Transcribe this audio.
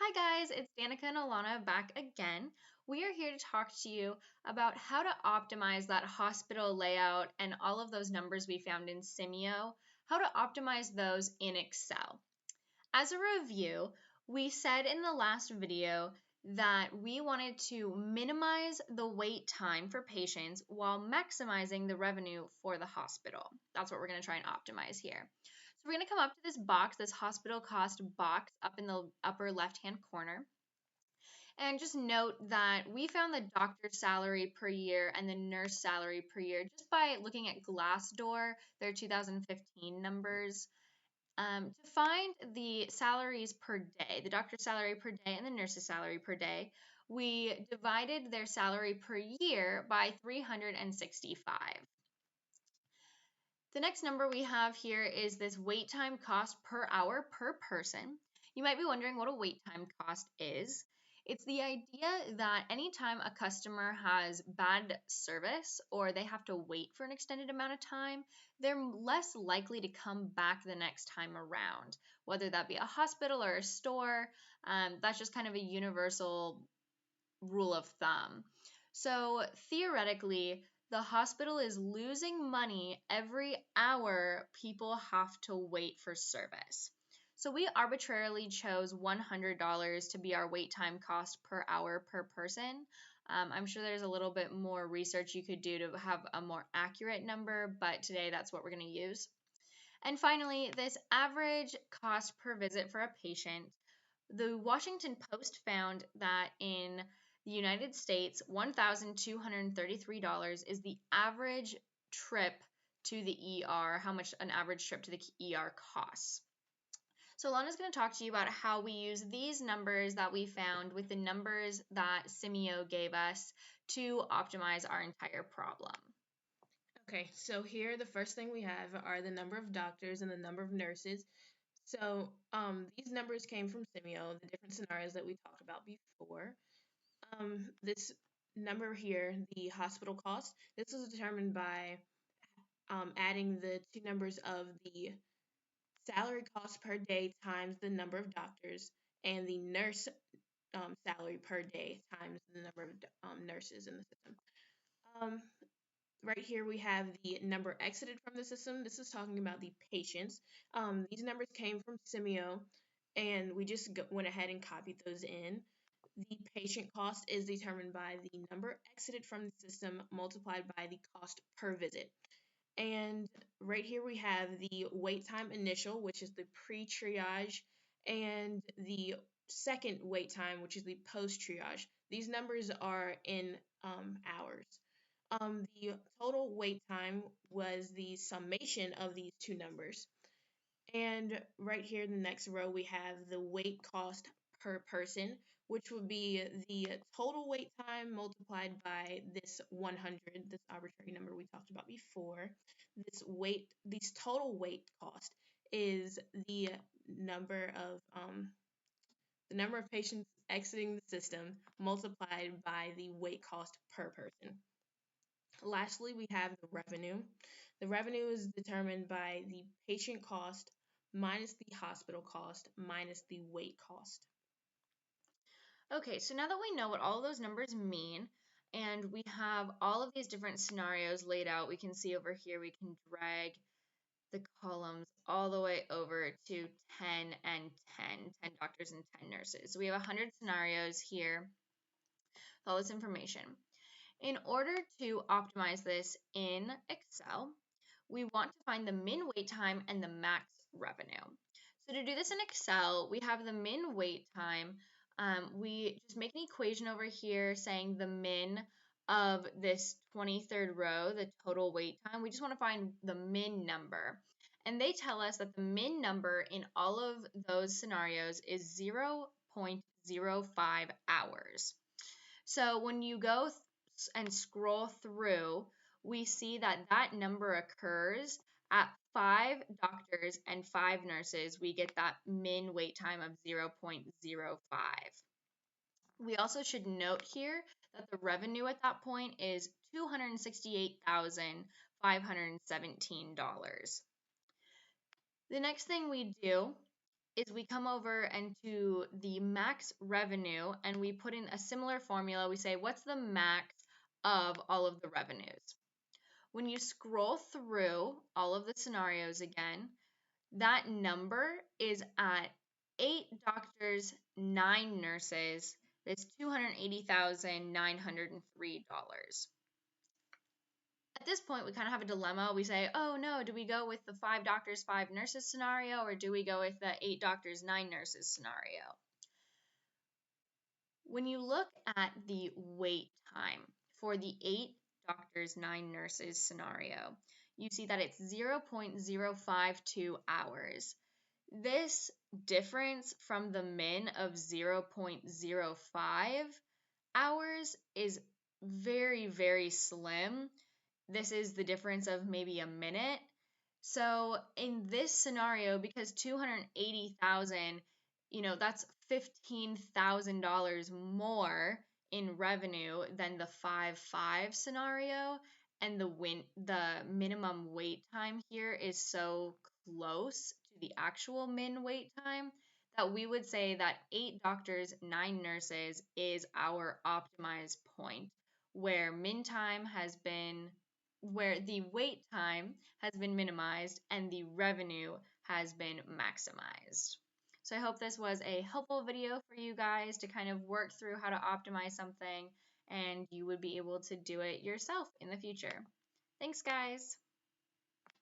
Hi guys, it's Danica and Alana back again. We are here to talk to you about how to optimize that hospital layout and all of those numbers we found in SIMIO, how to optimize those in Excel. As a review, we said in the last video that we wanted to minimize the wait time for patients while maximizing the revenue for the hospital. That's what we're going to try and optimize here. So we're going to come up to this box, this hospital cost box up in the upper left-hand corner. And just note that we found the doctor's salary per year and the nurse salary per year just by looking at Glassdoor, their 2015 numbers. To find the salaries per day, the doctor's salary per day and the nurse's salary per day, we divided their salary per year by 365. The next number we have here is this wait time cost per hour per person. You might be wondering what a wait time cost is. It's the idea that anytime a customer has bad service or they have to wait for an extended amount of time, they're less likely to come back the next time around, whether that be a hospital or a store. That's just kind of a universal rule of thumb. So theoretically, the hospital is losing money every hour people have to wait for service. So we arbitrarily chose $100 to be our wait time cost per hour per person. I'm sure there's a little bit more research you could do to have a more accurate number, but today that's what we're going to use. And finally, this average cost per visit for a patient. The Washington Post found that in the United States, $1,233 is the average trip to the ER, how much an average trip to the ER costs. So Lana's going to talk to you about how we use these numbers that we found with the numbers that SIMIO gave us to optimize our entire problem. Okay, so here the first thing we have are the number of doctors and the number of nurses. So these numbers came from SIMIO, the different scenarios that we talked about before. This number here, the hospital cost, this was determined by adding the two numbers of the salary cost per day times the number of doctors and the nurse salary per day times the number of nurses in the system. Um, right here we have the number exited from the system. This is talking about the patients. These numbers came from SIMIO, and we just went ahead and copied those in. The patient cost is determined by the number exited from the system multiplied by the cost per visit. And right here we have the wait time initial, which is the pre-triage, and the second wait time, which is the post-triage. These numbers are in hours. The total wait time was the summation of these two numbers. And right here in the next row, we have the wait cost per person, which would be the total wait time multiplied by this 100, this arbitrary number we talked about before. This total wait cost is the number of patients exiting the system multiplied by the wait cost per person. Lastly, we have the revenue. The revenue is determined by the patient cost minus the hospital cost minus the wait cost. Okay, so now that we know what all those numbers mean, and we have all of these different scenarios laid out, we can see over here, we can drag the columns all the way over to 10 and 10 doctors and 10 nurses. So we have 100 scenarios here, with all this information. In order to optimize this in Excel, we want to find the min wait time and the max revenue. So to do this in Excel, we have the min wait time. We just make an equation over here saying the min of this 23rd row, the total wait time. We just want to find the min number. And they tell us that the min number in all of those scenarios is 0.05 hours. So when you go and scroll through, we see that that number occurs at 5 doctors and 5 nurses. We get that min wait time of 0.05. We also should note here that the revenue at that point is $268,517. The next thing we do is we come over into the max revenue and we put in a similar formula. We say, what's the max of all of the revenues? When you scroll through all of the scenarios again, that number is at 8 doctors, 9 nurses. That's $280,903. At this point, we kind of have a dilemma. We say, oh no, do we go with the 5 doctors, 5 nurses scenario, or do we go with the 8 doctors, 9 nurses scenario? When you look at the wait time for the 8 doctors, 9 nurses scenario, you see that it's 0.052 hours. This difference from the min of 0.05 hours is very, very slim. This is the difference of maybe a minute. So in this scenario, because 280,000, that's $15,000 more in revenue than the 5-5 scenario, and the minimum wait time here is so close to the actual min wait time that we would say that 8 doctors, 9 nurses is our optimized point where min time has been where the wait time has been minimized and the revenue has been maximized. So I hope this was a helpful video for you guys to kind of work through how to optimize something and you would be able to do it yourself in the future. Thanks, guys.